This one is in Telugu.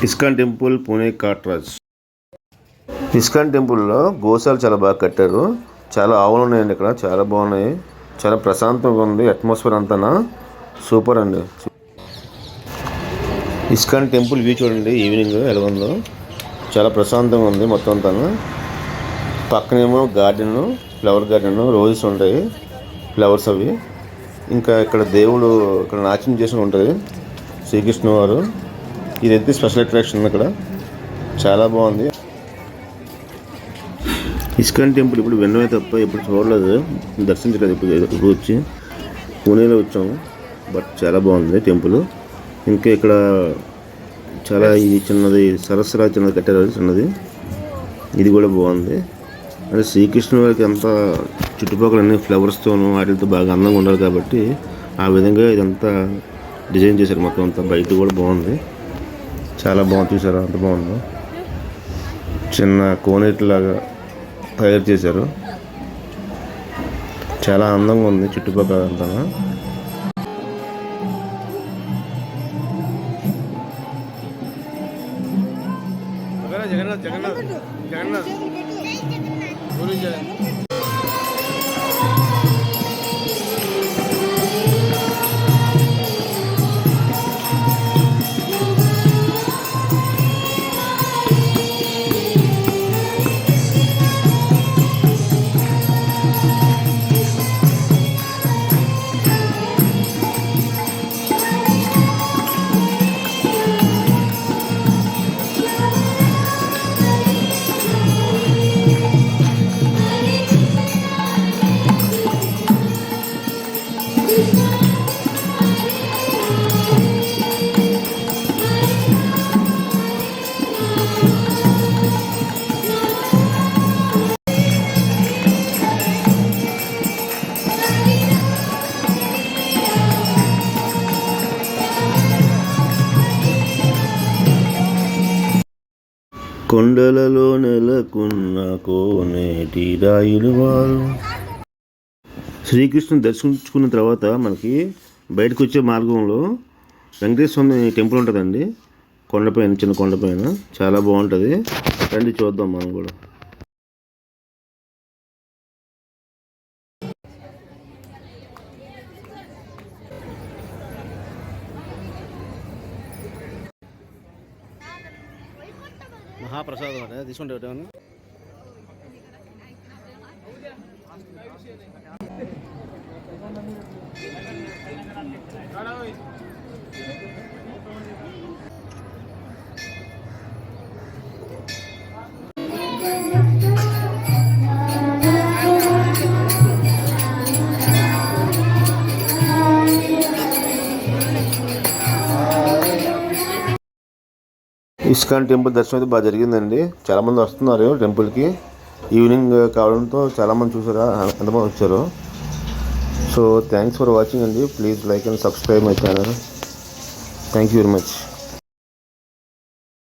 ISKCON temple Pune Katraj. ISKCON టెంపుల్లో గోశాల చాలా బాగా కట్టారు. చాలా ఆవులు ఉన్నాయండి ఇక్కడ, చాలా బాగున్నాయి. చాలా ప్రశాంతంగా ఉంది. అట్మాస్ఫియర్ అంతా సూపర్ అండి. ఇస్కాన్ టెంపుల్ వ్యూ చూడండి ఈవినింగ్ ఎలా ఉందో. చాలా ప్రశాంతంగా ఉంది మొత్తం అంతా. పక్కనేమో గార్డెన్, ఫ్లవర్ గార్డెన్, రోజెస్ ఉంటాయి, ఫ్లవర్స్ అవి. ఇంకా ఇక్కడ దేవుడు ఇక్కడ నాట్యం చేసి ఉంటుంది శ్రీకృష్ణ వారు. ఇదైతే స్పెషల్ అట్రాక్షన్ ఇక్కడ, చాలా బాగుంది. ఇస్కాన్ టెంపుల్ ఇప్పుడు విన్నమే తప్ప ఎప్పుడు చూడలేదు, దర్శించలేదు. ఇప్పుడు వచ్చి పూణేలో వచ్చాము, బట్ చాలా బాగుంది టెంపుల్. ఇంకా ఇక్కడ చాలా ఇది చిన్నది సరస్సులా చిన్నది కట్టారు, చిన్నది. ఇది కూడా బాగుంది. అంటే శ్రీకృష్ణ వారికి అంతా చుట్టుపక్కల అన్ని ఫ్లవర్స్తోనూ వాటితో బాగా అందంగా ఉండాలి కాబట్టి ఆ విధంగా ఇదంతా డిజైన్ చేశారు మొత్తం అంతా. బయట కూడా బాగుంది, చాలా బాగుంది. చూసారా అంత బాగుంది. చిన్న కోనేటిలాగా తయారు చేశారు, చాలా అందంగా ఉంది చుట్టుపక్కల అంతా. జగన్నాథ్ జగన్నాథ్ జగన్నాథ్ కొండలలో నెలకున్న కోనేటి రాయులు వారు. శ్రీకృష్ణుని దర్శించుకున్న తర్వాత మనకి బయటకు వచ్చే మార్గంలో వెంకటేశ్వర స్వామి టెంపుల్ ఉంటుందండి, కొండపైన, చిన్న కొండపైన. చాలా బాగుంటుంది, రండి చూద్దాం మనం కూడా. మహాప్రసాదం అంటే తీసుకుంటే ఇస్కాన్ టెంపుల్ దర్శనం అయితే బాగా జరిగిందండి. చాలామంది వస్తున్నారు టెంపుల్కి. ఈవినింగ్ కావడంతో చాలామంది చూసారా ఎంతమంది వచ్చారు. సో థ్యాంక్స్ ఫర్ వాచింగ్ అండి. Please like and subscribe my channel. Thank you very much.